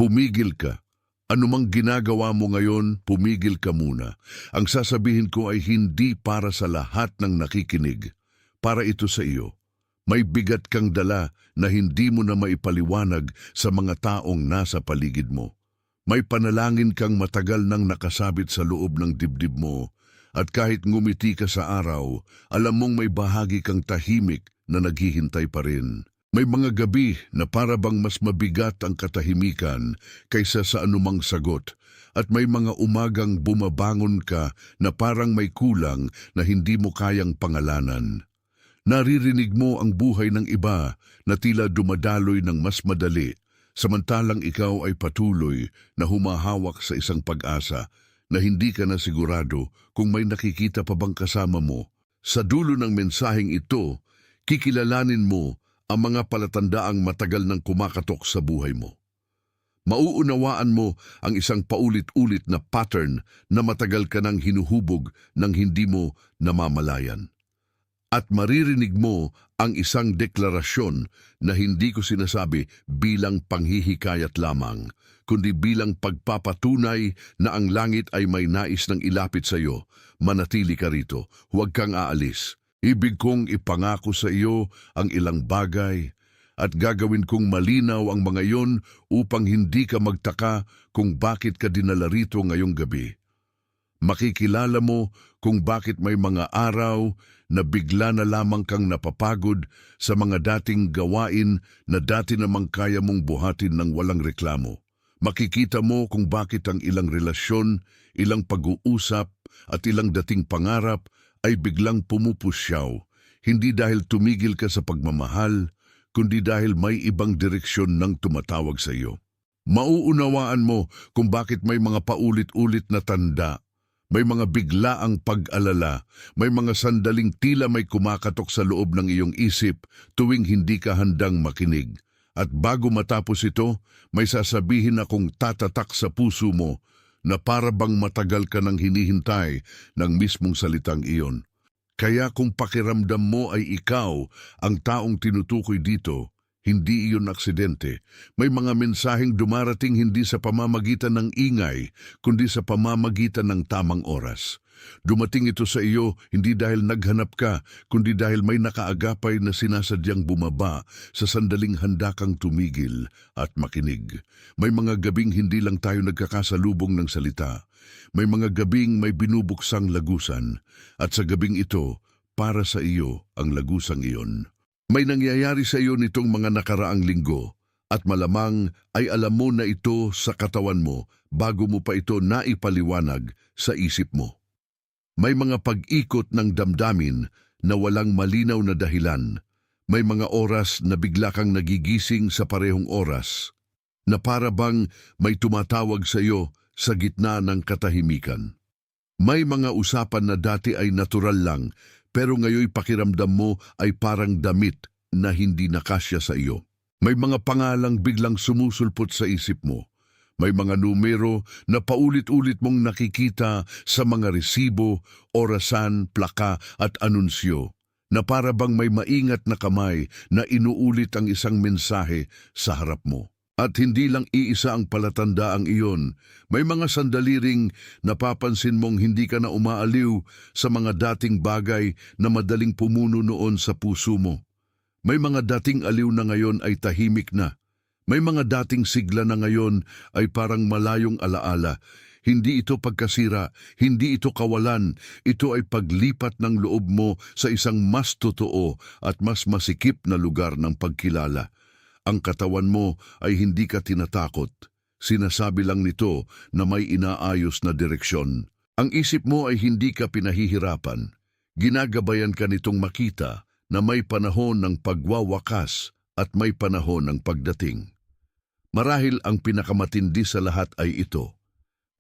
Pumigil ka. Anumang ginagawa mo ngayon, pumigil ka muna. Ang sasabihin ko ay hindi para sa lahat ng nakikinig. Para ito sa iyo. May bigat kang dala na hindi mo na maipaliwanag sa mga taong nasa paligid mo. May panalangin kang matagal nang nakasabit sa loob ng dibdib mo. At kahit ngumiti ka sa araw, alam mong may bahagi kang tahimik na naghihintay pa rin. May mga gabi na para bang mas mabigat ang katahimikan kaysa sa anumang sagot. At may mga umagang bumabangon ka na parang may kulang na hindi mo kayang pangalanan. Naririnig mo ang buhay ng iba na tila dumadaloy ng mas madali, samantalang ikaw ay patuloy na humahawak sa isang pag-asa na hindi ka na sigurado kung may nakikita pa bang kasama mo. Sa dulo ng mensaheng ito, kikilalanin mo ang mga palatandaang matagal nang kumakatok sa buhay mo. Mauunawaan mo ang isang paulit-ulit na pattern na matagal ka nang hinuhubog nang hindi mo namamalayan. At maririnig mo ang isang deklarasyon na hindi ko sinasabi bilang panghihikayat lamang, kundi bilang pagpapatunay na ang langit ay may nais ng ilapit sa iyo. Manatili ka rito, huwag kang aalis. Ibig kong ipangako sa iyo ang ilang bagay at gagawin kong malinaw ang mga iyon upang hindi ka magtaka kung bakit ka dinala rito ngayong gabi. Makikilala mo kung bakit may mga araw na bigla na lamang kang napapagod sa mga dating gawain na dati namang kaya mong buhatin ng walang reklamo. Makikita mo kung bakit ang ilang relasyon, ilang pag-uusap at ilang dating pangarap ay biglang pumupusyaw, hindi dahil tumigil ka sa pagmamahal, kundi dahil may ibang direksyon nang tumatawag sa iyo. Mauunawaan mo kung bakit may mga paulit-ulit na tanda. May mga biglaang pag-alala, may mga sandaling tila may kumakatok sa loob ng iyong isip tuwing hindi ka handang makinig. At bago matapos ito, may sasabihin akong tatatak sa puso mo na para bang matagal ka nang hinihintay ng mismong salitang iyon. Kaya kung pakiramdam mo ay ikaw ang taong tinutukoy dito, hindi iyon aksidente. May mga mensaheng dumarating hindi sa pamamagitan ng ingay, kundi sa pamamagitan ng tamang oras. Dumating ito sa iyo hindi dahil naghanap ka, kundi dahil may nakaagapay na sinasadyang bumaba sa sandaling handa kang tumigil at makinig. May mga gabing hindi lang tayo nagkakasalubong ng salita. May mga gabing may binubuksang lagusan, at sa gabing ito, para sa iyo ang lagusang iyon. May nangyayari sa iyo nitong mga nakaraang linggo at malamang ay alam mo na ito sa katawan mo bago mo pa ito naipaliwanag sa isip mo. May mga pag-ikot ng damdamin na walang malinaw na dahilan. May mga oras na bigla kang nagigising sa parehong oras, na para bang may tumatawag sa iyo sa gitna ng katahimikan. May mga usapan na dati ay natural lang, pero ngayoy pakiramdam mo ay parang damit na hindi nakasya sa iyo. May mga pangalang biglang sumusulpot sa isip mo. May mga numero na paulit-ulit mong nakikita sa mga resibo, orasan, plaka at anunsyo, na para bang may maingat na kamay na inuulit ang isang mensahe sa harap mo. At hindi lang iisa ang palatandaang iyon. May mga sandali ring napapansin mong hindi ka na umaaliw sa mga dating bagay na madaling pumuno noon sa puso mo. May mga dating aliw na ngayon ay tahimik na. May mga dating sigla na ngayon ay parang malayong alaala. Hindi ito pagkasira, hindi ito kawalan. Ito ay paglipat ng loob mo sa isang mas totoo at mas masikip na lugar ng pagkilala. Ang katawan mo ay hindi ka tinatakot. Sinasabi lang nito na may inaayos na direksyon. Ang isip mo ay hindi ka pinahihirapan. Ginagabayan ka nitong makita na may panahon ng pagwawakas at may panahon ng pagdating. Marahil ang pinakamatindi sa lahat ay ito.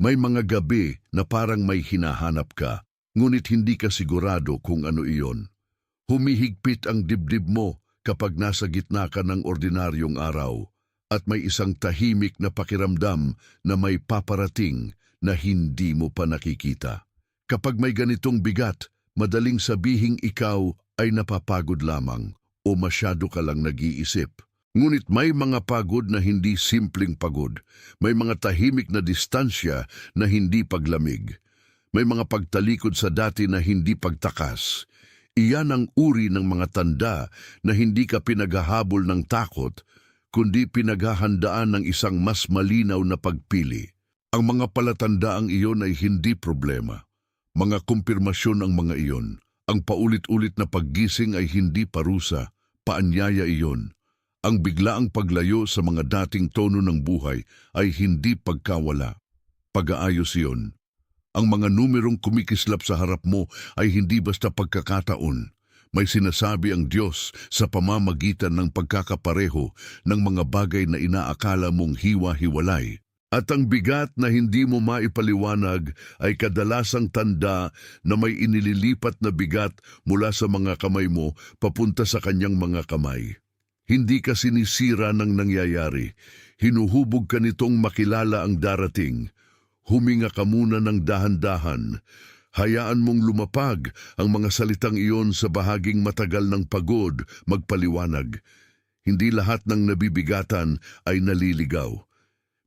May mga gabi na parang may hinahanap ka, ngunit hindi ka sigurado kung ano iyon. Humihigpit ang dibdib mo kapag nasa gitna ka ng ordinaryong araw at may isang tahimik na pakiramdam na may paparating na hindi mo pa nakikita. Kapag may ganitong bigat, madaling sabihing ikaw ay napapagod lamang o masyado ka lang nag-iisip. Ngunit may mga pagod na hindi simpleng pagod. May mga tahimik na distansya na hindi paglamig. May mga pagtalikod sa dati na hindi pagtakas. Iyan ang uri ng mga tanda na hindi ka pinaghahabol ng takot, kundi pinaghahandaan ng isang mas malinaw na pagpili. Ang mga palatandaang iyon ay hindi problema. Mga kumpirmasyon ang mga iyon. Ang paulit-ulit na paggising ay hindi parusa, paanyaya iyon. Ang biglaang paglayo sa mga dating tono ng buhay ay hindi pagkawala. Pag-aayos iyon. Ang mga numerong kumikislap sa harap mo ay hindi basta pagkakataon. May sinasabi ang Diyos sa pamamagitan ng pagkakapareho ng mga bagay na inaakala mong hiwa-hiwalay. At ang bigat na hindi mo maipaliwanag ay kadalasang tanda na may inililipat na bigat mula sa mga kamay mo papunta sa kanyang mga kamay. Hindi ka sinisira ng nangyayari. Hinuhubog ka nitong makilala ang darating. Huminga ka muna ng dahan-dahan. Hayaan mong lumapag ang mga salitang iyon sa bahaging matagal ng pagod magpaliwanag. Hindi lahat ng nabibigatan ay naliligaw.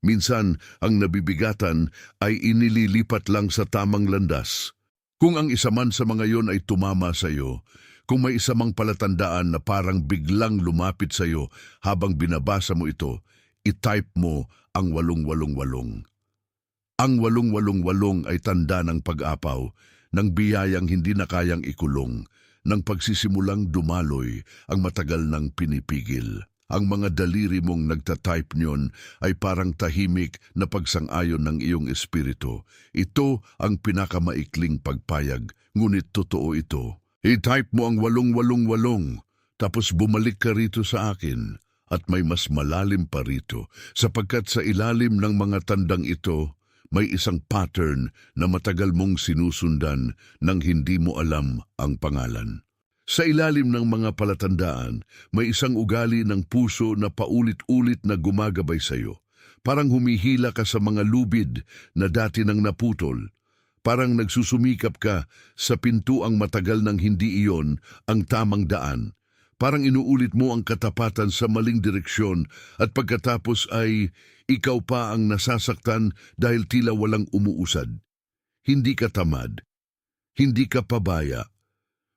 Minsan, ang nabibigatan ay inililipat lang sa tamang landas. Kung ang isa man sa mga iyon ay tumama sa iyo, kung may isa mang palatandaan na parang biglang lumapit sa iyo habang binabasa mo ito, i-type mo ang 888. Ang 888 ay tanda ng pag-apaw, ng biyayang hindi na kayang ikulong, ng pagsisimulang dumaloy ang matagal nang pinipigil. Ang mga daliri mong nagtatype niyon ay parang tahimik na pagsang-ayon ng iyong espiritu. Ito ang pinakamaikling pagpayag, ngunit totoo ito. I-type mo ang 888, tapos bumalik ka rito sa akin. At may mas malalim pa rito, sapagkat sa ilalim ng mga tandang ito, may isang pattern na matagal mong sinusundan nang hindi mo alam ang pangalan. Sa ilalim ng mga palatandaan, may isang ugali ng puso na paulit-ulit na gumagabay sa iyo. Parang humihila ka sa mga lubid na dati nang naputol. Parang nagsusumikap ka sa pintuang matagal nang hindi iyon ang tamang daan. Parang inuulit mo ang katapatan sa maling direksyon at pagkatapos ay ikaw pa ang nasasaktan dahil tila walang umuusad. Hindi ka tamad. Hindi ka pabaya.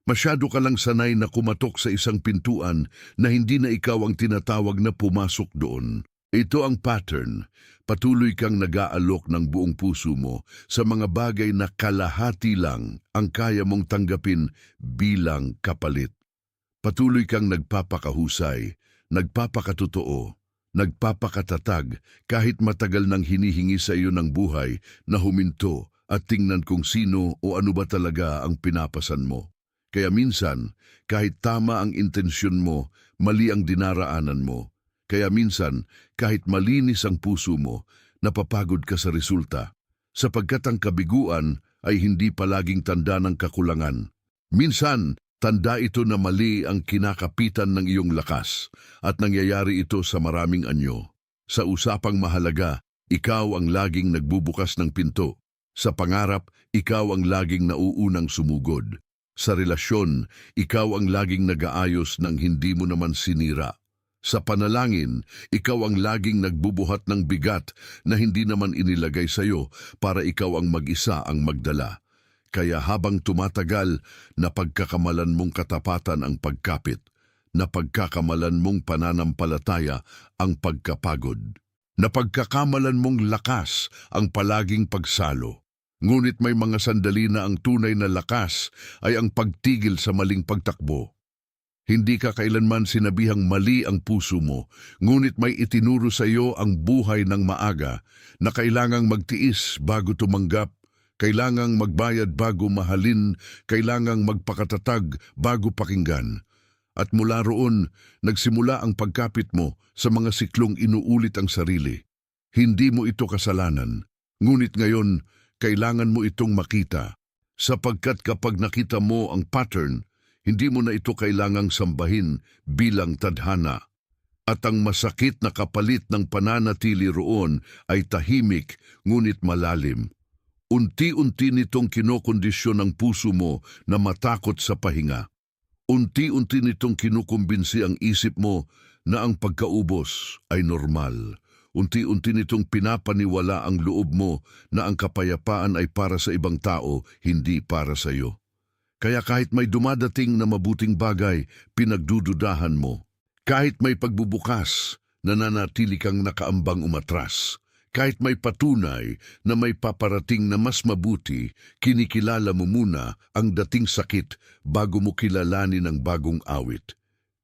Masyado ka lang sanay na kumatok sa isang pintuan na hindi na ikaw ang tinatawag na pumasok doon. Ito ang pattern. Patuloy kang nag-aalok ng buong puso mo sa mga bagay na kalahati lang ang kaya mong tanggapin bilang kapalit. Patuloy kang nagpapakahusay, nagpapakatotoo, nagpapakatatag kahit matagal nang hinihingi sa iyo ng buhay na huminto at tingnan kung sino o ano ba talaga ang pinapasan mo. Kaya minsan, kahit tama ang intensyon mo, mali ang dinaraanan mo. Kaya minsan, kahit malinis ang puso mo, napapagod ka sa resulta. Sapagkat ang kabiguan ay hindi palaging tanda ng kakulangan. Minsan, tanda ito na mali ang kinakapitan ng iyong lakas at nangyayari ito sa maraming anyo. Sa usapang mahalaga, ikaw ang laging nagbubukas ng pinto. Sa pangarap, ikaw ang laging nauunang sumugod. Sa relasyon, ikaw ang laging nag-aayos ng hindi mo naman sinira. Sa panalangin, ikaw ang laging nagbubuhat ng bigat na hindi naman inilagay sa iyo para ikaw ang mag-isa ang magdala. Kaya habang tumatagal, napagkakamalan mong katapatan ang pagkapit, napagkakamalan mong pananampalataya ang pagkapagod, napagkakamalan mong lakas ang palaging pagsalo. Ngunit may mga sandali na ang tunay na lakas ay ang pagtigil sa maling pagtakbo. Hindi ka kailanman sinabihang mali ang puso mo, ngunit may itinuro sa iyo ang buhay ng maaga na kailangang magtiis bago tumanggap, kailangang magbayad bago mahalin, kailangang magpakatatag bago pakinggan. At mula roon, nagsimula ang pagkapit mo sa mga siklong inuulit ang sarili. Hindi mo ito kasalanan, ngunit ngayon, kailangan mo itong makita. Sapagkat kapag nakita mo ang pattern, hindi mo na ito kailangang sambahin bilang tadhana. At ang masakit na kapalit ng pananatili roon ay tahimik ngunit malalim. Unti-unti nitong kinokondisyon ang puso mo na matakot sa pahinga. Unti-unti nitong kinukumbinsi ang isip mo na ang pagkaubos ay normal. Unti-unti nitong pinapaniwala ang loob mo na ang kapayapaan ay para sa ibang tao, hindi para sa iyo. Kaya kahit may dumadating na mabuting bagay, pinagdududahan mo. Kahit may pagbubukas, nananatili kang nakaambang umatras. Kahit may patunay na may paparating na mas mabuti, kinikilala mo muna ang dating sakit bago mo kilalanin ang bagong awit.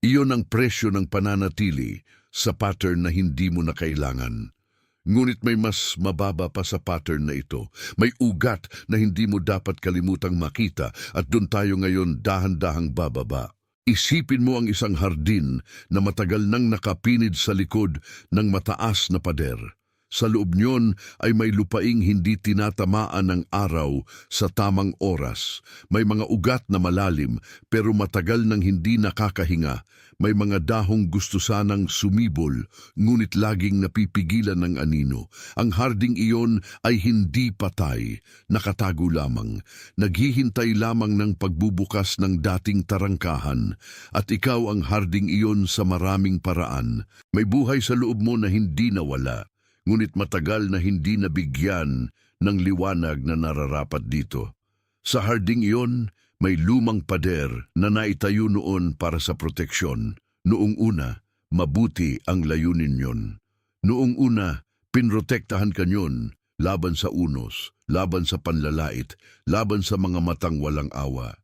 Iyon ang presyo ng pananatili sa pattern na hindi mo na kailangan. Ngunit may mas mababa pa sa pattern na ito. May ugat na hindi mo dapat kalimutang makita at doon tayo ngayon dahan-dahang bababa. Isipin mo ang isang hardin na matagal nang nakapinid sa likod ng mataas na pader. Sa loob niyon ay may lupaing hindi tinatamaan ng araw sa tamang oras. May mga ugat na malalim pero matagal nang hindi nakakahinga. May mga dahong gusto sanang sumibol ngunit laging napipigilan ng anino. Ang harding iyon ay hindi patay, nakatago lamang. Naghihintay lamang ng pagbubukas ng dating tarangkahan. At ikaw ang harding iyon sa maraming paraan. May buhay sa loob mo na hindi nawala. Ngunit matagal na hindi nabigyan ng liwanag na nararapat dito. Sa harding iyon, may lumang pader na naitayo noon para sa proteksyon. Noong una, mabuti ang layunin yon. Noong una, pinrotektahan ka nyon laban sa unos, laban sa panlalait, laban sa mga matang walang awa.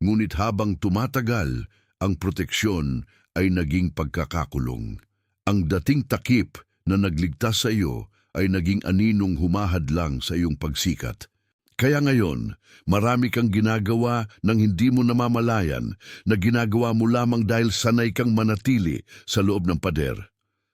Ngunit habang tumatagal, ang proteksyon ay naging pagkakakulong. Ang dating takip na nagligtas sa iyo ay naging aninong humahadlang sa iyong pagsikat. Kaya ngayon, marami kang ginagawa nang hindi mo namamalayan na ginagawa mo lamang dahil sanay kang manatili sa loob ng pader.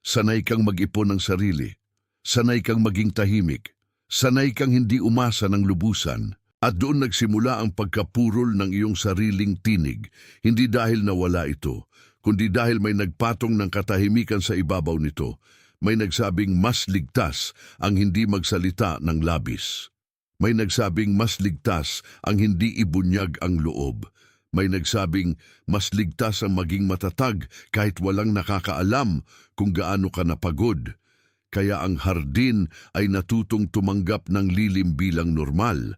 Sanay kang mag-ipon ng sarili. Sanay kang maging tahimik. Sanay kang hindi umasa ng lubusan. At doon nagsimula ang pagkapurol ng iyong sariling tinig, hindi dahil nawala ito, kundi dahil may nagpatong ng katahimikan sa ibabaw nito. May nagsabing mas ligtas ang hindi magsalita ng labis. May nagsabing mas ligtas ang hindi ibunyag ang loob. May nagsabing mas ligtas ang maging matatag kahit walang nakakaalam kung gaano ka napagod. Kaya ang hardin ay natutong tumanggap ng lilim bilang normal.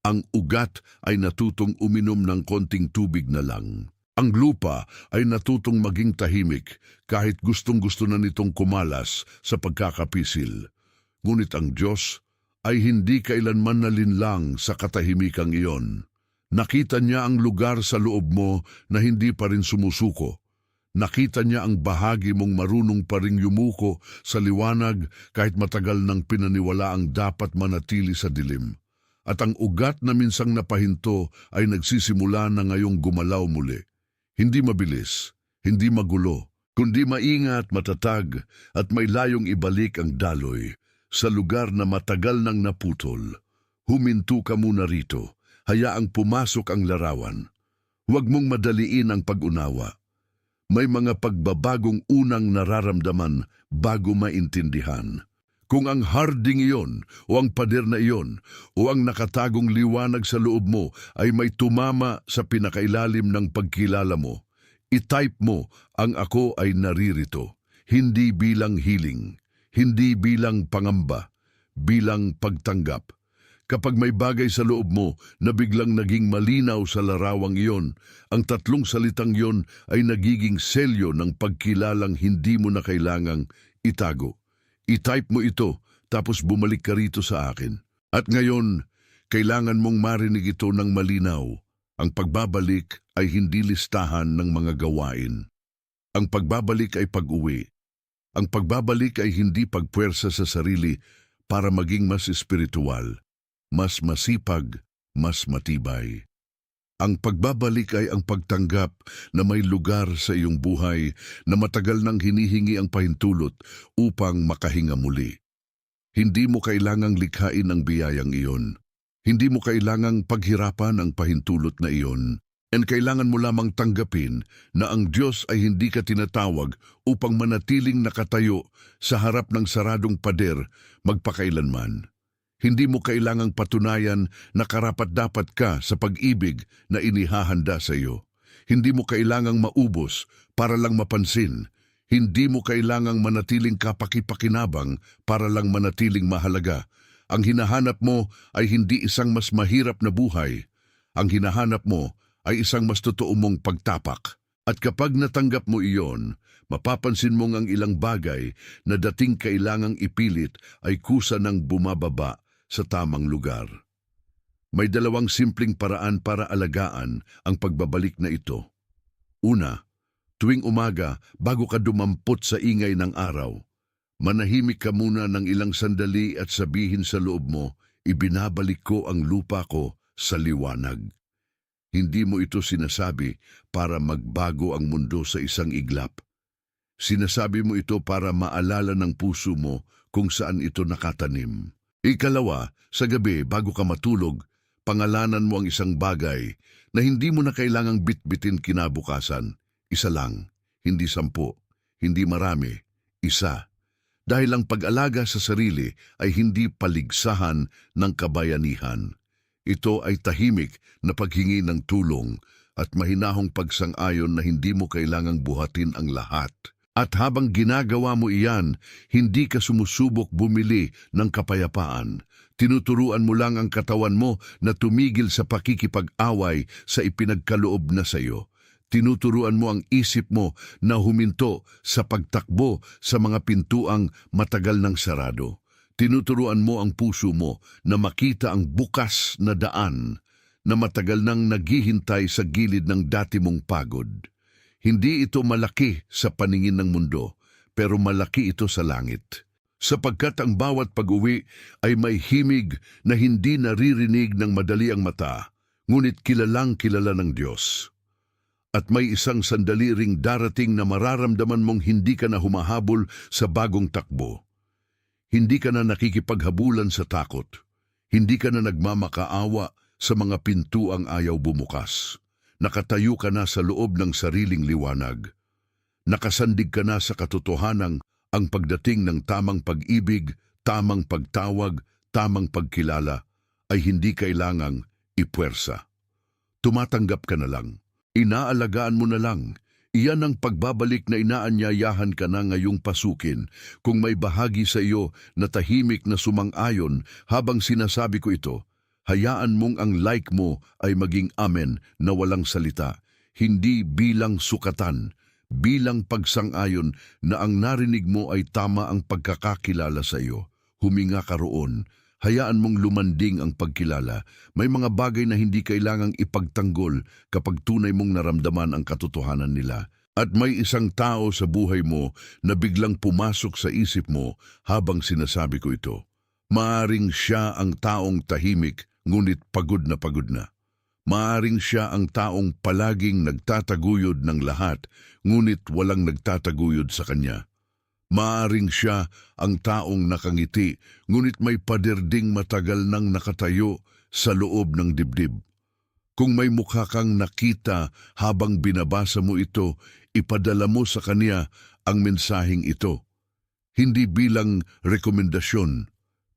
Ang ugat ay natutong uminom ng konting tubig na lang. Ang lupa ay natutong maging tahimik kahit gustong-gusto na nitong kumalas sa pagkakapisil. Ngunit ang Diyos ay hindi kailanman nalinlang sa katahimikang iyon. Nakita niya ang lugar sa loob mo na hindi pa rin sumusuko. Nakita niya ang bahagi mong marunong pa ring yumuko sa liwanag kahit matagal nang pinaniwala ang dapat manatili sa dilim. At ang ugat na minsang napahinto ay nagsisimula na ngayong gumalaw muli. Hindi mabilis, hindi magulo, kundi maingat, matatag at may layong ibalik ang daloy sa lugar na matagal nang naputol. Huminto ka muna rito, hayaang pumasok ang larawan. Huwag mong madaliin ang pag-unawa. May mga pagbabagong unang nararamdaman bago maintindihan. Kung ang harding iyon o ang pader na iyon o ang nakatagong liwanag sa loob mo ay may tumama sa pinakailalim ng pagkilala mo, i-type mo ang ako ay naririto, hindi bilang healing, hindi bilang pangamba, bilang pagtanggap. Kapag may bagay sa loob mo na biglang naging malinaw sa larawang iyon, ang tatlong salitang iyon ay nagiging selyo ng pagkilalang hindi mo na kailangang itago. I-type mo ito, tapos bumalik ka rito sa akin. At ngayon, kailangan mong marinig ito ng malinaw. Ang pagbabalik ay hindi listahan ng mga gawain. Ang pagbabalik ay pag-uwi. Ang pagbabalik ay hindi pagpuwersa sa sarili para maging mas espiritual, mas masipag, mas matibay. Ang pagbabalik ay ang pagtanggap na may lugar sa iyong buhay na matagal nang hinihingi ang pahintulot upang makahinga muli. Hindi mo kailangang likhain ang biyayang iyon. Hindi mo kailangang paghirapan ang pahintulot na iyon. And kailangan mo lamang tanggapin na ang Diyos ay hindi ka tinatawag upang manatiling nakatayo sa harap ng saradong pader magpakailanman. Hindi mo kailangang patunayan na karapat-dapat ka sa pag-ibig na inihahanda sa iyo. Hindi mo kailangang maubos para lang mapansin. Hindi mo kailangang manatiling kapakipakinabang para lang manatiling mahalaga. Ang hinahanap mo ay hindi isang mas mahirap na buhay. Ang hinahanap mo ay isang mas totoo mong pagtapak. At kapag natanggap mo iyon, mapapansin mong ang ilang bagay na dating kailangang ipilit ay kusa ng bumababa sa tamang lugar. May dalawang simpleng paraan para alagaan ang pagbabalik na ito. Una, tuwing umaga bago ka dumampot sa ingay ng araw, manahimik ka muna ng ilang sandali at sabihin sa loob mo, ibinabalik ko ang lupa ko sa liwanag. Hindi mo ito sinasabi para magbago ang mundo sa isang iglap. Sinasabi mo ito para maalala ng puso mo kung saan ito nakatanim. Ikalawa, sa gabi bago ka matulog, pangalanan mo ang isang bagay na hindi mo na kailangang bitbitin kinabukasan. Isa lang, hindi 10, hindi marami, isa. Dahil ang pag-alaga sa sarili ay hindi paligsahan ng kabayanihan. Ito ay tahimik na paghingi ng tulong at mahinahong pagsang-ayon na hindi mo kailangang buhatin ang lahat. At habang ginagawa mo iyan, hindi ka sumusubok bumili ng kapayapaan. Tinuturuan mo lang ang katawan mo na tumigil sa pakikipag-away sa ipinagkaloob na sa iyo. Tinuturuan mo ang isip mo na huminto sa pagtakbo sa mga pintuang matagal ng sarado. Tinuturuan mo ang puso mo na makita ang bukas na daan na matagal nang naghihintay sa gilid ng dati mong pagod. Hindi ito malaki sa paningin ng mundo, pero malaki ito sa langit. Sapagkat ang bawat pag-uwi ay may himig na hindi naririnig ng madali ang mata, ngunit kilalang kilala ng Diyos. At may isang sandali ring darating na mararamdaman mong hindi ka na humahabol sa bagong takbo. Hindi ka na nakikipaghabulan sa takot. Hindi ka na nagmamakaawa sa mga pintuang ayaw bumukas. Nakatayo ka na sa loob ng sariling liwanag. Nakasandig ka na sa katotohanang ang pagdating ng tamang pag-ibig, tamang pagtawag, tamang pagkilala ay hindi kailangang ipwersa. Tumatanggap ka na lang. Inaalagaan mo na lang. Iyan ang pagbabalik na inaanyayahan ka na ngayong pasukin kung may bahagi sa iyo na tahimik na sumang-ayon habang sinasabi ko ito. Hayaan mong ang like mo ay maging amen na walang salita, hindi bilang sukatan, bilang pagsang-ayon na ang narinig mo ay tama ang pagkakakilala sa iyo. Huminga ka roon, hayaan mong lumanding ang pagkilala. May mga bagay na hindi kailangang ipagtanggol kapag tunay mong naramdaman ang katotohanan nila. At may isang tao sa buhay mo na biglang pumasok sa isip mo habang sinasabi ko ito. Maaring siya ang taong tahimik, ngunit pagod na pagod na. Maaring siya ang taong palaging nagtataguyod ng lahat, ngunit walang nagtataguyod sa kanya. Maaring siya ang taong nakangiti, ngunit may paderding matagal nang nakatayo sa loob ng dibdib. Kung may mukha kang nakita habang binabasa mo ito, ipadala mo sa kanya ang mensaheng ito. Hindi bilang rekomendasyon,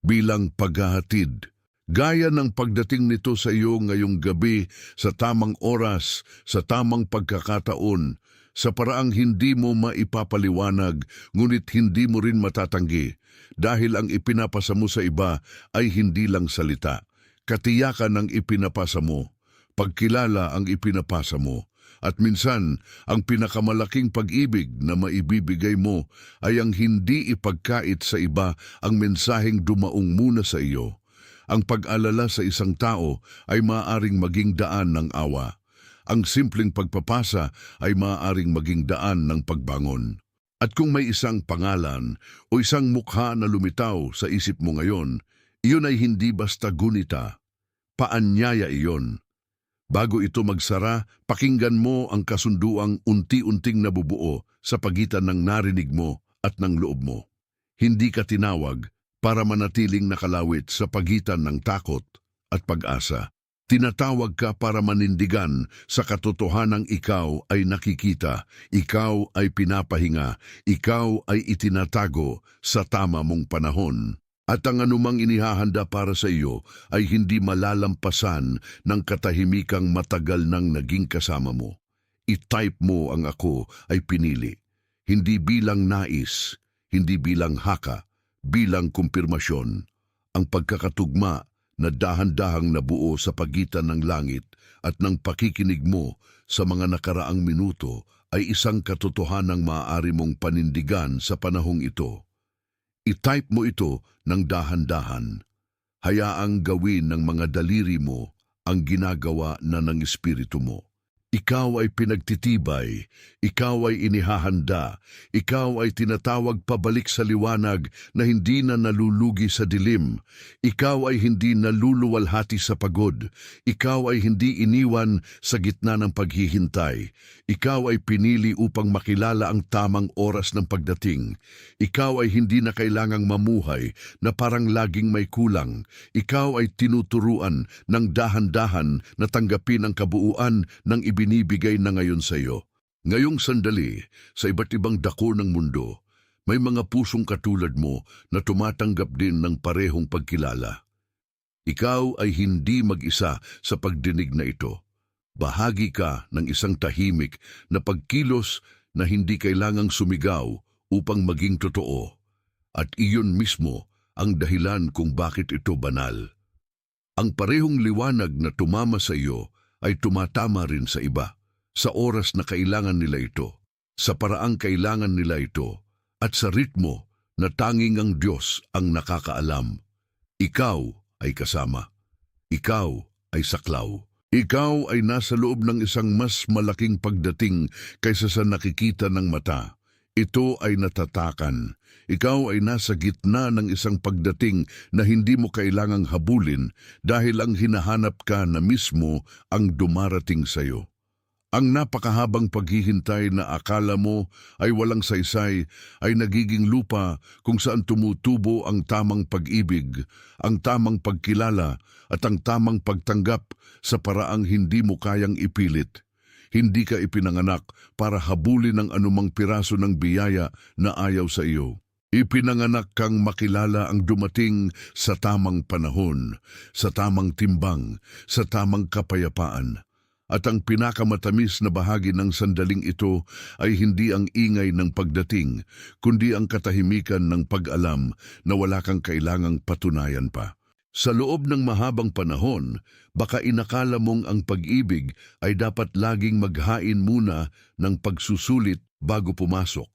bilang paghahatid. Gaya ng pagdating nito sa iyo ngayong gabi sa tamang oras, sa tamang pagkakataon, sa paraang hindi mo maipapaliwanag, ngunit hindi mo rin matatanggi, dahil ang ipinapasa mo sa iba ay hindi lang salita. Katiyakan ang ipinapasa mo, pagkilala ang ipinapasa mo, at minsan ang pinakamalaking pag-ibig na maibibigay mo ay ang hindi ipagkait sa iba ang mensaheng dumaong muna sa iyo. Ang pag-alala sa isang tao ay maaaring maging daan ng awa. Ang simpleng pagpapasa ay maaaring maging daan ng pagbangon. At kung may isang pangalan o isang mukha na lumitaw sa isip mo ngayon, iyon ay hindi basta gunita. Paanyaya iyon. Bago ito magsara, pakinggan mo ang kasunduang unti-unting nabubuo sa pagitan ng narinig mo at ng loob mo. Hindi ka tinawag para manatiling nakalawit sa pagitan ng takot at pag-asa. Tinatawag ka para manindigan sa katotohanang ikaw ay nakikita, ikaw ay pinapahinga, ikaw ay itinatago sa tama mong panahon. At ang anumang inihahanda para sa iyo ay hindi malalampasan ng katahimikang matagal nang naging kasama mo. I-type mo ang ako ay pinili. Hindi bilang nais, hindi bilang haka, bilang kumpirmasyon. Ang pagkakatugma na dahan-dahang nabuo sa pagitan ng langit at ng pakikinig mo sa mga nakaraang minuto ay isang katotohanang maaari mong panindigan sa panahong ito. I-type mo ito ng dahan-dahan. Hayaang gawin ng mga daliri mo ang ginagawa na ng Espiritu mo. Ikaw ay pinagtitibay, ikaw ay inihahanda, ikaw ay tinatawag pabalik sa liwanag na hindi na nalulugi sa dilim, ikaw ay hindi naluluwalhati sa pagod, ikaw ay hindi iniwan sa gitna ng paghihintay, ikaw ay pinili upang makilala ang tamang oras ng pagdating, ikaw ay hindi na kailangang mamuhay na parang laging may kulang, ikaw ay tinuturuan ng dahan-dahan na tanggapin ang kabuuan ng ibinibigay na ngayon sa iyo. Ngayong sandali, sa iba't ibang dako ng mundo, may mga pusong katulad mo na tumatanggap din ng parehong pagkilala. Ikaw ay hindi mag-isa sa pagdinig na ito. Bahagi ka ng isang tahimik na pagkilos na hindi kailangang sumigaw upang maging totoo. At iyon mismo ang dahilan kung bakit ito banal. Ang parehong liwanag na tumama sa iyo ay tumatama rin sa iba, sa oras na kailangan nila ito, sa paraang kailangan nila ito, at sa ritmo na tanging ang Diyos ang nakakaalam. Ikaw ay kasama. Ikaw ay saklaw. Ikaw ay nasa loob ng isang mas malaking pagdating kaysa sa nakikita ng mata. Ito ay natatakan. Ikaw ay nasa gitna ng isang pagdating na hindi mo kailangang habulin dahil ang hinahanap ka na mismo ang dumarating sa iyo. Ang napakahabang paghihintay na akala mo ay walang saysay ay nagiging lupa kung saan tumutubo ang tamang pag-ibig, ang tamang pagkilala at ang tamang pagtanggap sa paraang hindi mo kayang ipilit. Hindi ka ipinanganak para habulin ang anumang piraso ng biyaya na ayaw sa iyo. Ipinanganak kang makilala ang dumating sa tamang panahon, sa tamang timbang, sa tamang kapayapaan. At ang pinakamatamis na bahagi ng sandaling ito ay hindi ang ingay ng pagdating, kundi ang katahimikan ng pag-alam na wala kang kailangang patunayan pa. Sa loob ng mahabang panahon, baka inakala mong ang pag-ibig ay dapat laging maghain muna ng pagsusulit bago pumasok.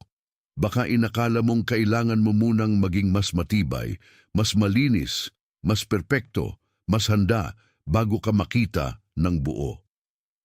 Baka inakala mong kailangan mo munang maging mas matibay, mas malinis, mas perpekto, mas handa bago ka makita ng buo.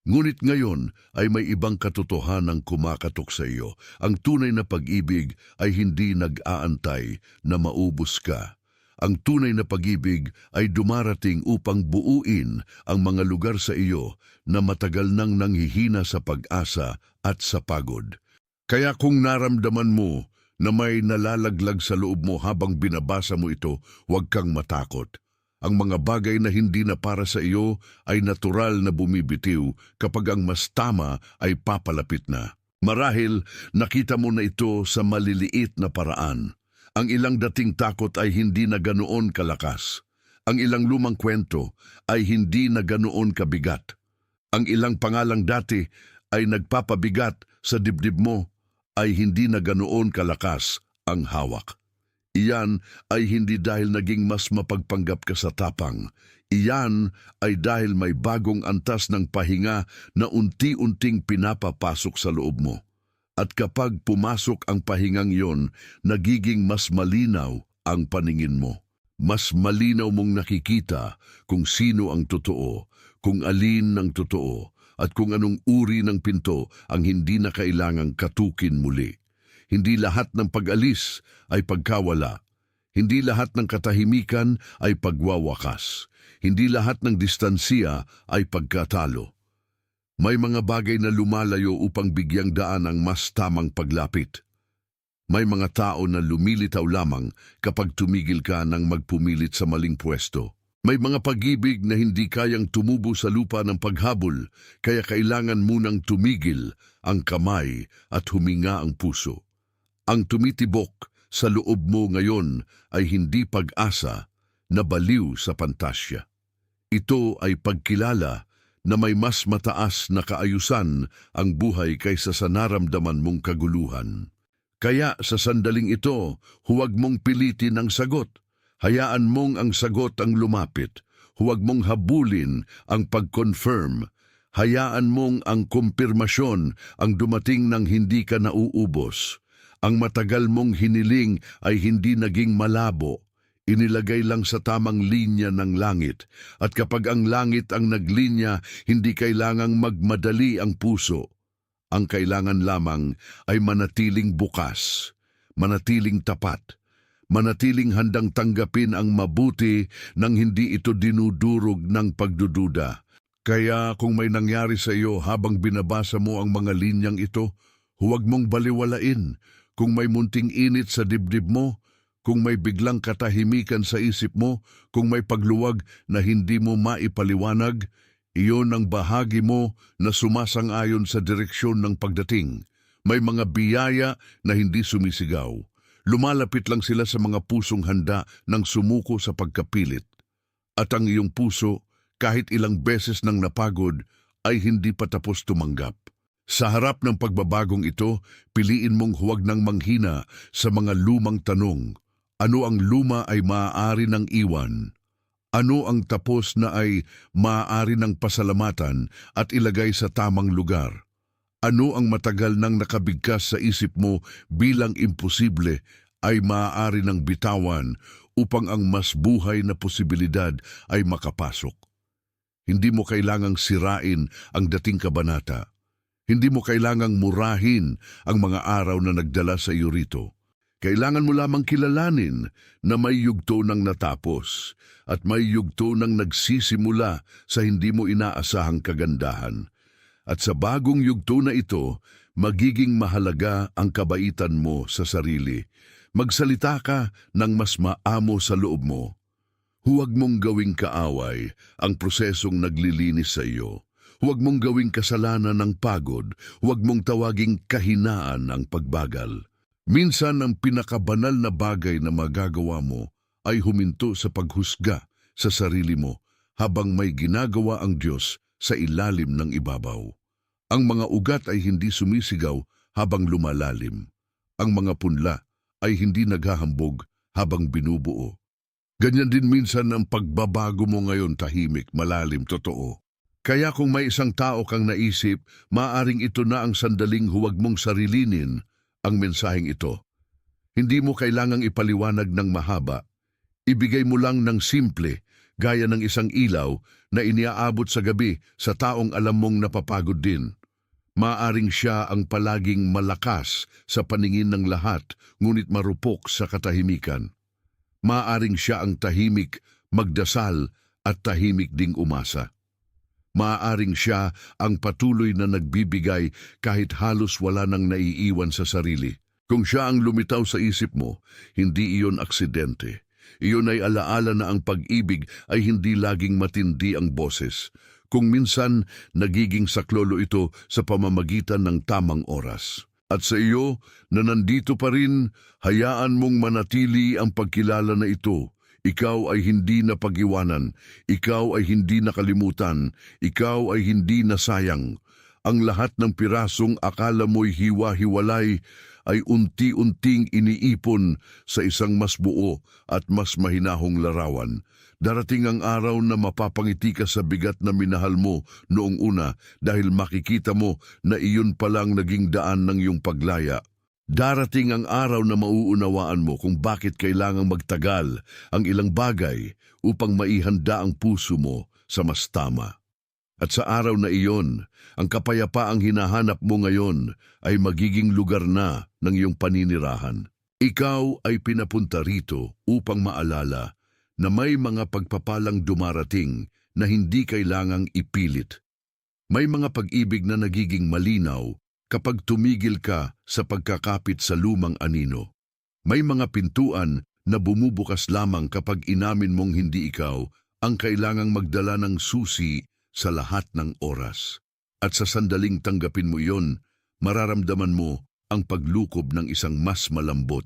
Ngunit ngayon ay may ibang katotohanang kumakatok sa iyo. Ang tunay na pag-ibig ay hindi nag-aantay na maubos ka. Ang tunay na pag-ibig ay dumarating upang buuin ang mga lugar sa iyo na matagal nang nanghihina sa pag-asa at sa pagod. Kaya kung naramdaman mo na may nalalaglag sa loob mo habang binabasa mo ito, huwag kang matakot. Ang mga bagay na hindi na para sa iyo ay natural na bumibitiw kapag ang mas tama ay papalapit na. Marahil nakita mo na ito sa maliliit na paraan. Ang ilang dating takot ay hindi na ganoon kalakas. Ang ilang lumang kwento ay hindi na ganoon kabigat. Ang ilang pangalang dati ay nagpapabigat sa dibdib mo ay hindi na ganoon kalakas ang hawak. Iyan ay hindi dahil naging mas mapagpanggap ka sa tapang. Iyan ay dahil may bagong antas ng pahinga na unti-unting pinapapasok sa loob mo. At kapag pumasok ang pahingang yon, nagiging mas malinaw ang paningin mo. Mas malinaw mong nakikita kung sino ang totoo, kung alin ang totoo, at kung anong uri ng pinto ang hindi na kailangang katukin muli. Hindi lahat ng pag-alis ay pagkawala. Hindi lahat ng katahimikan ay pagwawakas. Hindi lahat ng distansiya ay pagkatalo. May mga bagay na lumalayo upang bigyang daan ang mas tamang paglapit. May mga tao na lumilitaw lamang kapag tumigil ka ng magpumilit sa maling pwesto. May mga pag-ibig na hindi kayang tumubo sa lupa ng paghabol, kaya kailangan munang tumigil ang kamay at huminga ang puso. Ang tumitibok sa loob mo ngayon ay hindi pag-asa na baliw sa pantasya. Ito ay pagkilala na may mas mataas na kaayusan ang buhay kaysa sa naramdaman mong kaguluhan. Kaya sa sandaling ito, huwag mong pilitin ang sagot. Hayaan mong ang sagot ang lumapit. Huwag mong habulin ang pag-confirm. Hayaan mong ang kumpirmasyon ang dumating nang hindi ka nauubos. Ang matagal mong hiniling ay hindi naging malabo. Inilagay lang sa tamang linya ng langit. At kapag ang langit ang naglinya, hindi kailangang magmadali ang puso. Ang kailangan lamang ay manatiling bukas, manatiling tapat, manatiling handang tanggapin ang mabuti nang hindi ito dinudurog ng pagdududa. Kaya kung may nangyari sa iyo habang binabasa mo ang mga linyang ito, huwag mong baliwalain. Kung may munting init sa dibdib mo, kung may biglang katahimikan sa isip mo, kung may pagluwag na hindi mo maipaliwanag, iyon ang bahagi mo na sumasang-ayon sa direksyon ng pagdating. May mga biyaya na hindi sumisigaw. Lumalapit lang sila sa mga pusong handa ng sumuko sa pagkapilit. At ang iyong puso, kahit ilang beses nang napagod, ay hindi pa tapos tumanggap. Sa harap ng pagbabagong ito, piliin mong huwag nang manghina sa mga lumang tanong. Ano ang luma ay maaari ng iwan? Ano ang tapos na ay maaari ng pasalamatan at ilagay sa tamang lugar? Ano ang matagal nang nakabigkas sa isip mo bilang imposible ay maaari ng bitawan upang ang mas buhay na posibilidad ay makapasok? Hindi mo kailangang sirain ang dating kabanata. Hindi mo kailangang murahin ang mga araw na nagdala sa iyo rito. Kailangan mo lamang kilalanin na may yugto ng natapos at may yugto ng nagsisimula sa hindi mo inaasahang kagandahan. At sa bagong yugto na ito, magiging mahalaga ang kabaitan mo sa sarili. Magsalita ka ng mas maamo sa loob mo. Huwag mong gawing kaaway ang prosesong naglilinis sa iyo. Huwag mong gawing kasalanan ng pagod. Huwag mong tawaging kahinaan ang pagbagal. Minsan ang pinakabanal na bagay na magagawa mo ay huminto sa paghusga sa sarili mo habang may ginagawa ang Diyos sa ilalim ng ibabaw. Ang mga ugat ay hindi sumisigaw habang lumalalim. Ang mga punla ay hindi naghahambog habang binubuo. Ganyan din minsan ang pagbabago mo ngayon, tahimik, malalim, totoo. Kaya kung may isang tao kang naisip, maaring ito na ang sandaling huwag mong sarilinin ang mensaheng ito. Hindi mo kailangang ipaliwanag ng mahaba. Ibigay mo lang ng simple, gaya ng isang ilaw na iniaabot sa gabi sa taong alam mong napapagod din. Maaring siya ang palaging malakas sa paningin ng lahat, ngunit marupok sa katahimikan. Maaring siya ang tahimik, magdasal at tahimik ding umasa. Maaaring siya ang patuloy na nagbibigay kahit halos wala nang naiiwan sa sarili. Kung siya ang lumitaw sa isip mo, hindi iyon aksidente. Iyon ay alaala na ang pag-ibig ay hindi laging matindi ang boses. Kung minsan, nagiging saklolo ito sa pamamagitan ng tamang oras. At sa iyo, na nandito pa rin, hayaan mong manatili ang pagkilala na ito. Ikaw ay hindi napag-iwanan, ikaw ay hindi nakalimutan, ikaw ay hindi nasayang. Ang lahat ng pirasong akala mo'y hiwa-hiwalay ay unti-unting iniipon sa isang mas buo at mas mahinahong larawan. Darating ang araw na mapapangiti ka sa bigat na minahal mo noong una dahil makikita mo na iyon palang naging daan ng iyong paglaya. Darating ang araw na mauunawaan mo kung bakit kailangang magtagal ang ilang bagay upang maihanda ang puso mo sa mas tama. At sa araw na iyon, ang kapayapaang hinahanap mo ngayon ay magiging lugar na ng iyong paninirahan. Ikaw ay pinapunta rito upang maalala na may mga pagpapalang dumarating na hindi kailangang ipilit. May mga pag-ibig na nagiging malinaw kapag tumigil ka sa pagkakapit sa lumang anino. May mga pintuan na bumubukas lamang kapag inamin mong hindi ikaw ang kailangang magdala ng susi sa lahat ng oras. At sa sandaling tanggapin mo iyon, mararamdaman mo ang paglukob ng isang mas malambot,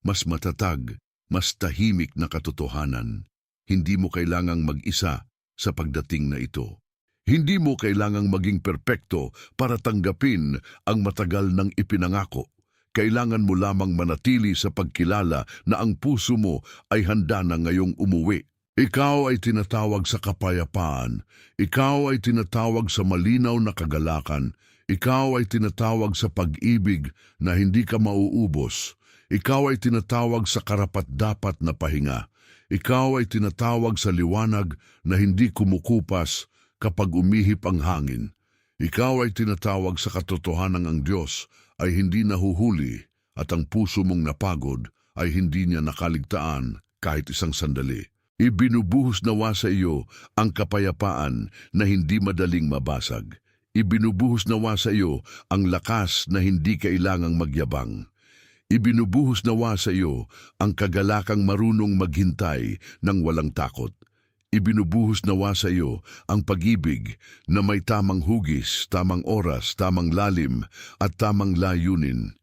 mas matatag, mas tahimik na katotohanan. Hindi mo kailangang mag-isa sa pagdating na ito. Hindi mo kailangang maging perpekto para tanggapin ang matagal ng ipinangako. Kailangan mo lamang manatili sa pagkilala na ang puso mo ay handa na ngayong umuwi. Ikaw ay tinatawag sa kapayapaan. Ikaw ay tinatawag sa malinaw na kagalakan. Ikaw ay tinatawag sa pag-ibig na hindi ka mauubos. Ikaw ay tinatawag sa karapat-dapat na pahinga. Ikaw ay tinatawag sa liwanag na hindi kumukupas kapag umihip ang hangin. Ikaw ay tinatawag sa katotohanan ang Diyos ay hindi nahuhuli at ang puso mong napagod ay hindi niya nakaligtaan kahit isang sandali. Ibinubuhos nawa sa iyo ang kapayapaan na hindi madaling mabasag. Ibinubuhos nawa sa iyo ang lakas na hindi kailangang magyabang. Ibinubuhos nawa sa iyo ang kagalakang marunong maghintay ng walang takot. Ibinubuhos nawa sa iyo ang pag-ibig na may tamang hugis, tamang oras, tamang lalim at tamang layunin.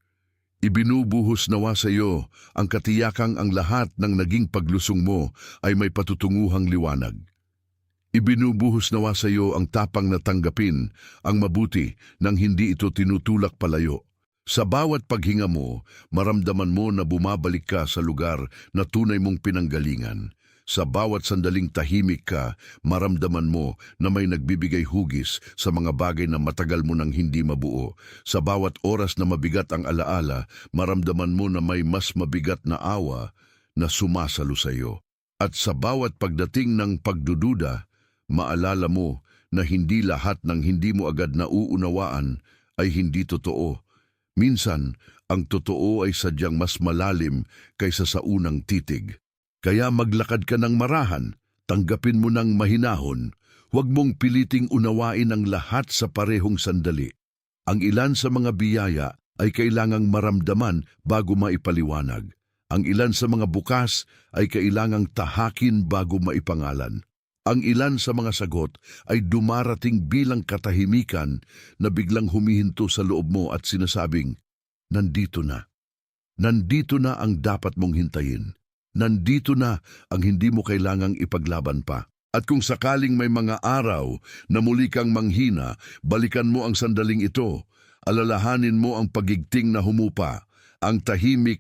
Ibinubuhos nawa sa iyo ang katiyakang ang lahat ng naging paglusong mo ay may patutunguhang liwanag. Ibinubuhos nawa sa iyo ang tapang na tanggapin ang mabuti nang hindi ito tinutulak palayo. Sa bawat paghinga mo, maramdaman mo na bumabalik ka sa lugar na tunay mong pinanggalingan. Sa bawat sandaling tahimik ka, maramdaman mo na may nagbibigay hugis sa mga bagay na matagal mo nang hindi mabuo. Sa bawat oras na mabigat ang alaala, maramdaman mo na may mas mabigat na awa na sumasalo sa iyo. At sa bawat pagdating ng pagdududa, maalala mo na hindi lahat ng hindi mo agad nauunawaan ay hindi totoo. Minsan, ang totoo ay sadyang mas malalim kaysa sa unang titig. Kaya maglakad ka ng marahan, tanggapin mo ng mahinahon, huwag mong piliting unawain ang lahat sa parehong sandali. Ang ilan sa mga biyaya ay kailangang maramdaman bago maipaliwanag. Ang ilan sa mga bukas ay kailangang tahakin bago maipangalan. Ang ilan sa mga sagot ay dumarating bilang katahimikan na biglang humihinto sa loob mo at sinasabing, nandito na. Nandito na ang dapat mong hintayin. Nandito na ang hindi mo kailangang ipaglaban pa. At kung sakaling may mga araw na muli kang manghina, balikan mo ang sandaling ito. Alalahanin mo ang pagigting na humupa, ang tahimik